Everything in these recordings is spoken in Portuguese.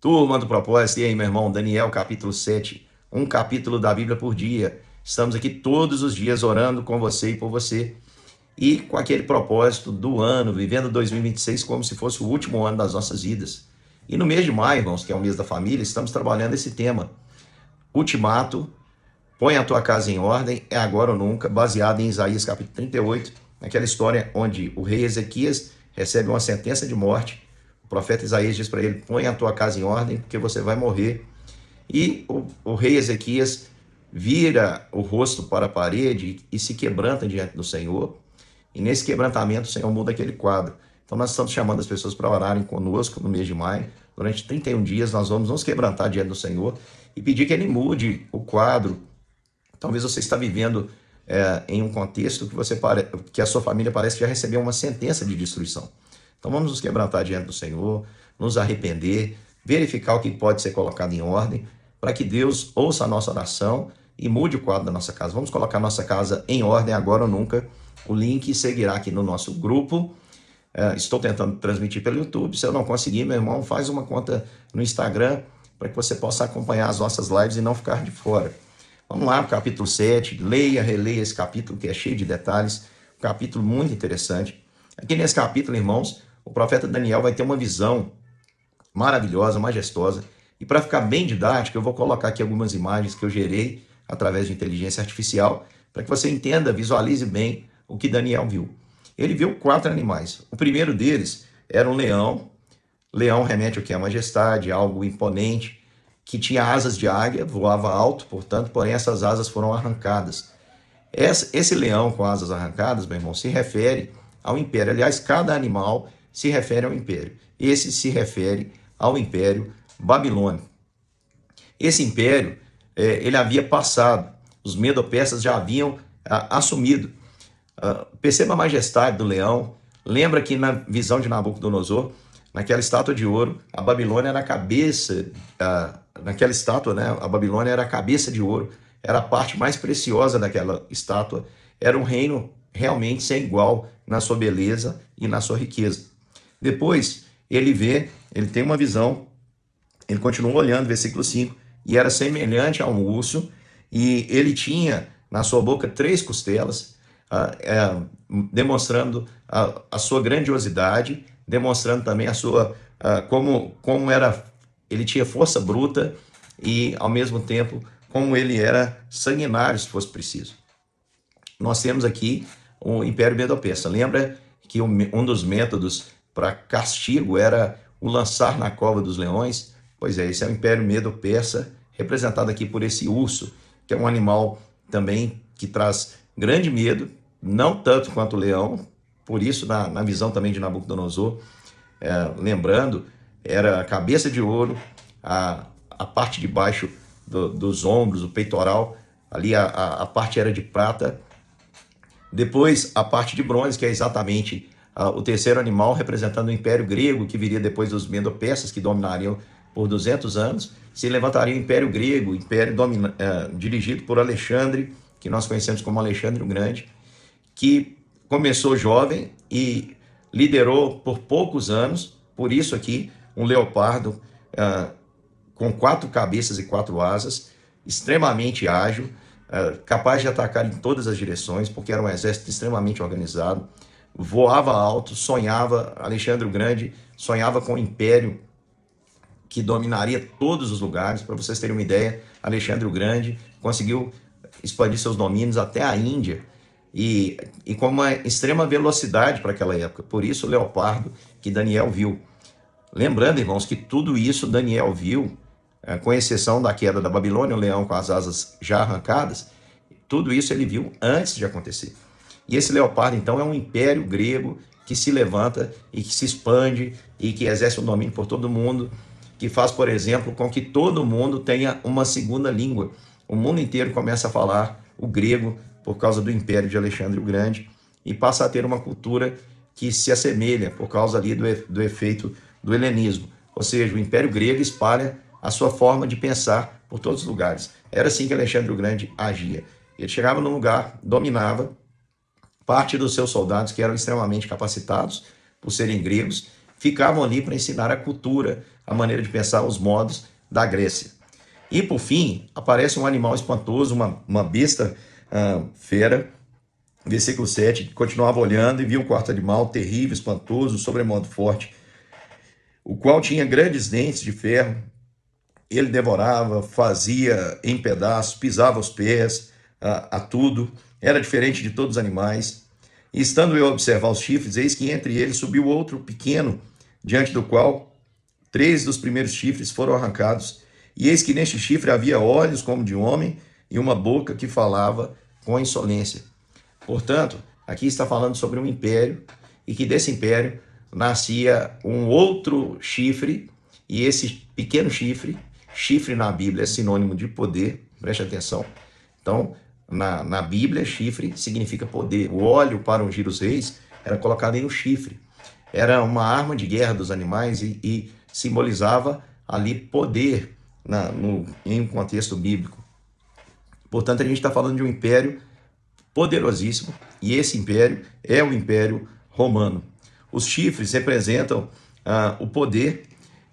Turma do Propósito, e aí, meu irmão? Daniel, capítulo 7, um capítulo da Bíblia por dia. Estamos aqui todos os dias orando com você e por você. E com aquele propósito do ano, vivendo 2026 como se fosse o último ano das nossas vidas. E no mês de maio, irmãos, que é o mês da família, estamos trabalhando esse tema. Ultimato, põe a tua casa em ordem, é agora ou nunca, baseado em Isaías capítulo 38, naquela história onde o rei Ezequias recebe uma sentença de morte. O profeta Isaías diz para ele: põe a tua casa em ordem, porque você vai morrer. E o rei Ezequias vira o rosto para a parede e se quebranta diante do Senhor. E nesse quebrantamento o Senhor muda aquele quadro. Então nós estamos chamando as pessoas para orarem conosco no mês de maio. Durante 31 dias nós vamos nos quebrantar diante do Senhor e pedir que Ele mude o quadro. Talvez você está vivendo em um contexto que a sua família parece que já recebeu uma sentença de destruição. Então vamos nos quebrantar diante do Senhor, nos arrepender, verificar o que pode ser colocado em ordem, para que Deus ouça a nossa oração e mude o quadro da nossa casa. Vamos colocar nossa casa em ordem agora ou nunca. O link seguirá aqui no nosso grupo. Estou tentando transmitir pelo YouTube. Se eu não conseguir, meu irmão, faz uma conta no Instagram para que você possa acompanhar as nossas lives e não ficar de fora. Vamos lá, capítulo 7. Leia, releia esse capítulo que é cheio de detalhes. Um capítulo muito interessante. Aqui nesse capítulo, irmãos, o profeta Daniel vai ter uma visão maravilhosa, majestosa. E para ficar bem didático, eu vou colocar aqui algumas imagens que eu gerei através de inteligência artificial, para que você entenda, visualize bem o que Daniel viu. Ele viu 4 animais. O primeiro deles era um leão. Leão remete ao que é majestade, algo imponente, que tinha asas de águia, voava alto, portanto, porém essas asas foram arrancadas. Esse leão com asas arrancadas, meu irmão, se refere ao império. Aliás, cada animal se refere ao império. Esse se refere ao império babilônico. Esse império, ele havia passado. Os medo-persas já haviam assumido. Perceba a majestade do leão. Lembra que na visão de Nabucodonosor, naquela estátua de ouro, a Babilônia era a cabeça, naquela estátua, né, a Babilônia era a cabeça de ouro, era a parte mais preciosa daquela estátua, era um reino realmente sem igual na sua beleza e na sua riqueza. Depois, ele tem uma visão, ele continua olhando, versículo 5, e era semelhante a um urso, e ele tinha na sua boca 3 costelas, demonstrando a sua grandiosidade, demonstrando também a sua como era, ele tinha força bruta e ao mesmo tempo como ele era sanguinário, se fosse preciso. Nós temos aqui o Império Medo-Persa. Lembra que um dos métodos para castigo era o lançar na cova dos leões? Pois é, esse é o Império Medo-Persa, representado aqui por esse urso, que é um animal também que traz grande medo, não tanto quanto o leão, por isso na visão também de Nabucodonosor, lembrando, era a cabeça de ouro, a parte de baixo dos ombros, o peitoral, ali a parte era de prata, depois a parte de bronze, que é exatamente o terceiro animal, representando o Império Grego, que viria depois dos Medo-Persas, que dominariam por 200 anos, se levantaria o Império Grego, império dirigido por Alexandre, que nós conhecemos como Alexandre o Grande, que começou jovem e liderou por poucos anos, por isso aqui, um leopardo com 4 cabeças e 4 asas, extremamente ágil, capaz de atacar em todas as direções, porque era um exército extremamente organizado, voava alto, sonhava, Alexandre o Grande sonhava com um império que dominaria todos os lugares. Para vocês terem uma ideia, Alexandre o Grande conseguiu expandir seus domínios até a Índia, e com uma extrema velocidade para aquela época. Por isso o leopardo que Daniel viu. Lembrando, irmãos, que tudo isso Daniel viu, com exceção da queda da Babilônia, o leão com as asas já arrancadas, tudo isso ele viu antes de acontecer. E esse leopardo, então, é um império grego que se levanta e que se expande e que exerce um domínio por todo mundo, que faz, por exemplo, com que todo mundo tenha uma segunda língua. O mundo inteiro começa a falar o grego por causa do império de Alexandre o Grande e passa a ter uma cultura que se assemelha por causa ali do efeito do helenismo. Ou seja, o Império Grego espalha a sua forma de pensar por todos os lugares. Era assim que Alexandre o Grande agia. Ele chegava num lugar, dominava, parte dos seus soldados, que eram extremamente capacitados por serem gregos, ficavam ali para ensinar a cultura, a maneira de pensar, os modos da Grécia. E por fim, aparece um animal espantoso, uma besta fera. Versículo 7, continuava olhando e viu um quarto animal terrível, espantoso, sobremodo forte, o qual tinha grandes dentes de ferro. Ele devorava, fazia em pedaços, pisava os pés a tudo. Era diferente de todos os animais. E estando eu a observar os chifres, eis que entre eles subiu outro pequeno, diante do qual 3 dos primeiros chifres foram arrancados. E eis que neste chifre havia olhos como de homem e uma boca que falava com insolência. Portanto, aqui está falando sobre um império e que desse império nascia um outro chifre, e esse pequeno chifre na Bíblia é sinônimo de poder, preste atenção. Então, na Bíblia, chifre significa poder. O óleo para ungir os reis era colocado em um chifre. Era uma arma de guerra dos animais e simbolizava ali poder em um contexto bíblico. Portanto, a gente está falando de um império poderosíssimo, e esse império é o Império Romano. Os chifres representam o poder,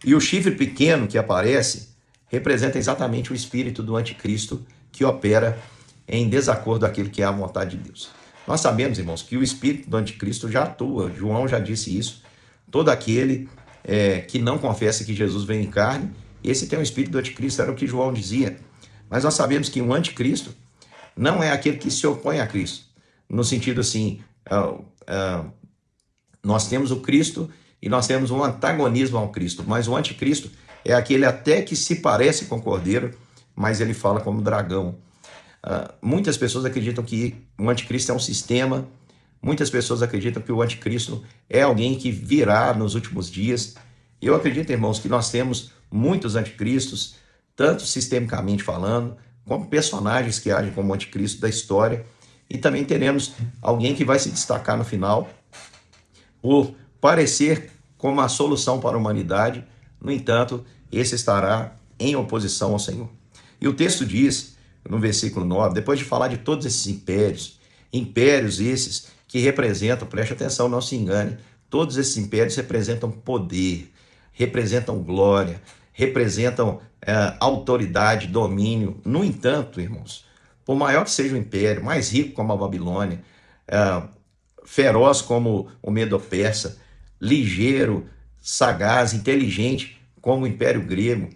e o chifre pequeno que aparece representa exatamente o espírito do anticristo que opera em desacordo daquilo que é a vontade de Deus. Nós sabemos, irmãos, que o espírito do anticristo já atua, João já disse isso, todo aquele que não confessa que Jesus veio em carne, esse tem o espírito do anticristo, era o que João dizia. Mas nós sabemos que o anticristo não é aquele que se opõe a Cristo, no sentido assim, nós temos o Cristo e nós temos um antagonismo ao Cristo, mas o anticristo é aquele até que se parece com o cordeiro, mas ele fala como dragão. Muitas pessoas acreditam que o anticristo é um sistema, muitas pessoas acreditam que o anticristo é alguém que virá nos últimos dias. Eu acredito, irmãos, que nós temos muitos anticristos, tanto sistemicamente falando, como personagens que agem como anticristo da história, e também teremos alguém que vai se destacar no final por parecer como a solução para a humanidade. No entanto, esse estará em oposição ao Senhor. E o texto diz, no versículo 9, depois de falar de todos esses impérios esses que representam, preste atenção, não se engane, todos esses impérios representam poder, representam glória, representam autoridade, domínio. No entanto, irmãos, por maior que seja o império, mais rico como a Babilônia, feroz como o Medo-Persa, ligeiro, sagaz, inteligente como o Império Grego,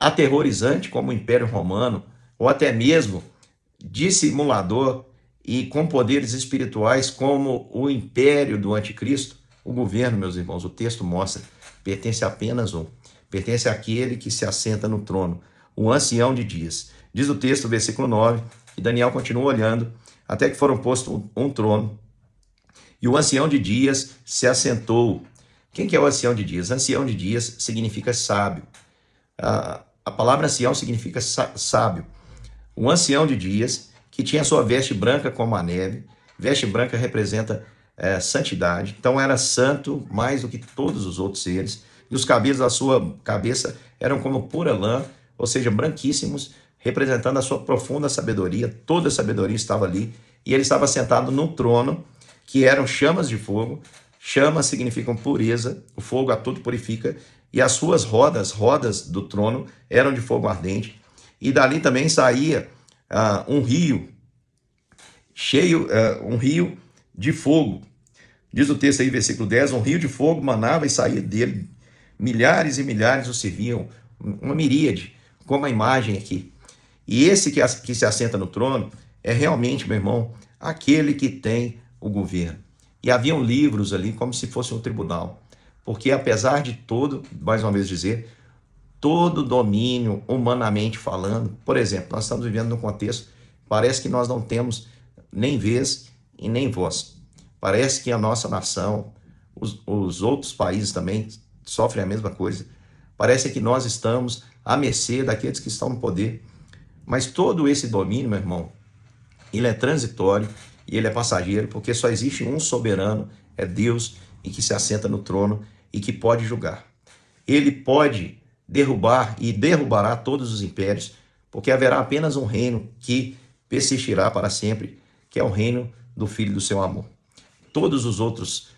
aterrorizante como o Império Romano, ou até mesmo dissimulador e com poderes espirituais como o Império do Anticristo, o governo, meus irmãos, o texto mostra, pertence a apenas um. Pertence àquele que se assenta no trono, o ancião de dias. Diz o texto, versículo 9, e Daniel continua olhando, até que foram posto um trono, e o ancião de dias se assentou. Quem que é o ancião de dias? Ancião de dias significa sábio. A palavra ancião significa sábio. O ancião de dias, que tinha sua veste branca como a neve, veste branca representa santidade, então era santo mais do que todos os outros seres, e os cabelos da sua cabeça eram como pura lã, ou seja, branquíssimos, representando a sua profunda sabedoria. Toda a sabedoria estava ali, e ele estava sentado num trono, que eram chamas de fogo. Chamas significam pureza, o fogo a tudo purifica, e as suas rodas do trono, eram de fogo ardente, e dali também saía um rio, um rio de fogo. Diz o texto aí, versículo 10, um rio de fogo manava e saía dele, milhares e milhares o serviam, uma miríade, como a imagem aqui. E esse que se assenta no trono é realmente, meu irmão, aquele que tem o governo. E haviam livros ali como se fosse um tribunal, porque apesar de todo, mais uma vez dizer, todo domínio humanamente falando, por exemplo, nós estamos vivendo num contexto, parece que nós não temos nem vez e nem voz. Parece que a nossa nação, os outros países também sofrem a mesma coisa. Parece que nós estamos à mercê daqueles que estão no poder. Mas todo esse domínio, meu irmão, ele é transitório e ele é passageiro, porque só existe um soberano, é Deus, e que se assenta no trono e que pode julgar. Ele pode derrubar e derrubará todos os impérios, porque haverá apenas um reino que persistirá para sempre, que é o reino do Filho do seu amor. Todos os outros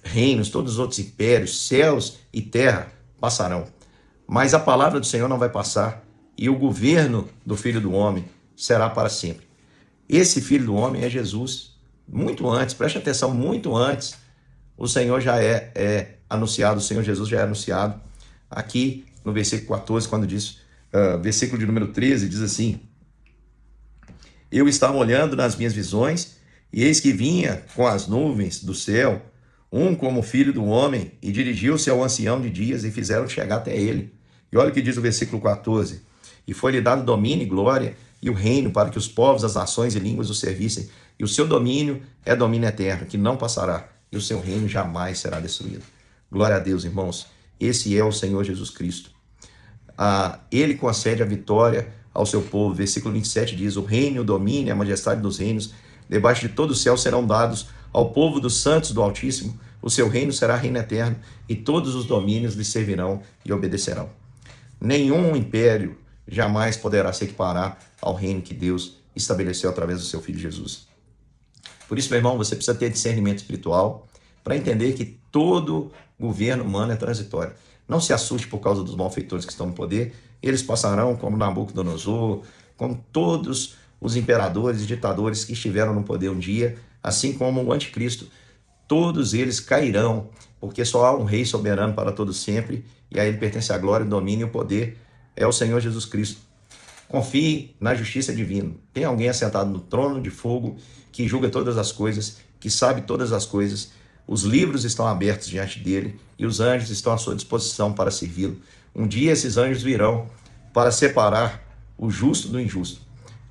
reinos, todos os outros impérios, céus e terra passarão. Mas a palavra do Senhor não vai passar, e o governo do Filho do Homem será para sempre. Esse Filho do Homem é Jesus. Muito antes, preste atenção, muito antes, o Senhor já é anunciado, o Senhor Jesus já é anunciado. Aqui no versículo 14, quando diz, versículo de número 13, diz assim: eu estava olhando nas minhas visões, e eis que vinha com as nuvens do céu, um como filho do homem, e dirigiu-se ao ancião de dias, e fizeram chegar até ele. E olha o que diz o versículo 14: e foi-lhe dado domínio e glória, e o reino, para que os povos, as nações e línguas o servissem. E o seu domínio é domínio eterno, que não passará, e o seu reino jamais será destruído. Glória a Deus, irmãos. Esse é o Senhor Jesus Cristo. Ele concede a vitória ao seu povo. Versículo 27 diz: o reino, o domínio, a majestade dos reinos, debaixo de todo o céu serão dados ao povo dos santos do Altíssimo. O seu reino será reino eterno, e todos os domínios lhe servirão e obedecerão. Nenhum império jamais poderá se equiparar ao reino que Deus estabeleceu através do seu Filho Jesus. Por isso, meu irmão, você precisa ter discernimento espiritual para entender que todo governo humano é transitório. Não se assuste por causa dos malfeitores que estão no poder. Eles passarão como Nabucodonosor, como todos os imperadores e ditadores que estiveram no poder um dia, assim como o anticristo. Todos eles cairão, porque só há um rei soberano para todo sempre, e a ele pertence a glória, o domínio e o poder, é o Senhor Jesus Cristo. Confie na justiça divina. Tem alguém assentado no trono de fogo, que julga todas as coisas, que sabe todas as coisas. Os livros estão abertos diante dele, e os anjos estão à sua disposição para servi-lo. Um dia esses anjos virão para separar o justo do injusto.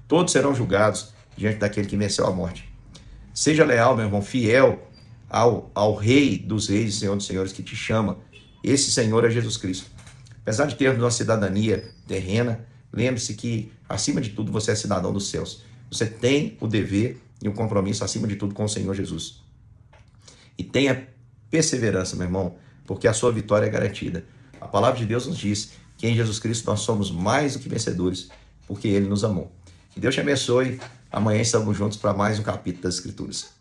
Todos serão julgados diante daquele que venceu a morte. Seja leal, meu irmão, fiel ao Rei dos Reis e Senhor dos Senhores que te chama. Esse Senhor é Jesus Cristo. Apesar de termos uma cidadania terrena, lembre-se que, acima de tudo, você é cidadão dos céus. Você tem o dever e o compromisso, acima de tudo, com o Senhor Jesus. E tenha perseverança, meu irmão, porque a sua vitória é garantida. A palavra de Deus nos diz que em Jesus Cristo nós somos mais do que vencedores, porque Ele nos amou. Que Deus te abençoe. Amanhã estamos juntos para mais um capítulo das Escrituras.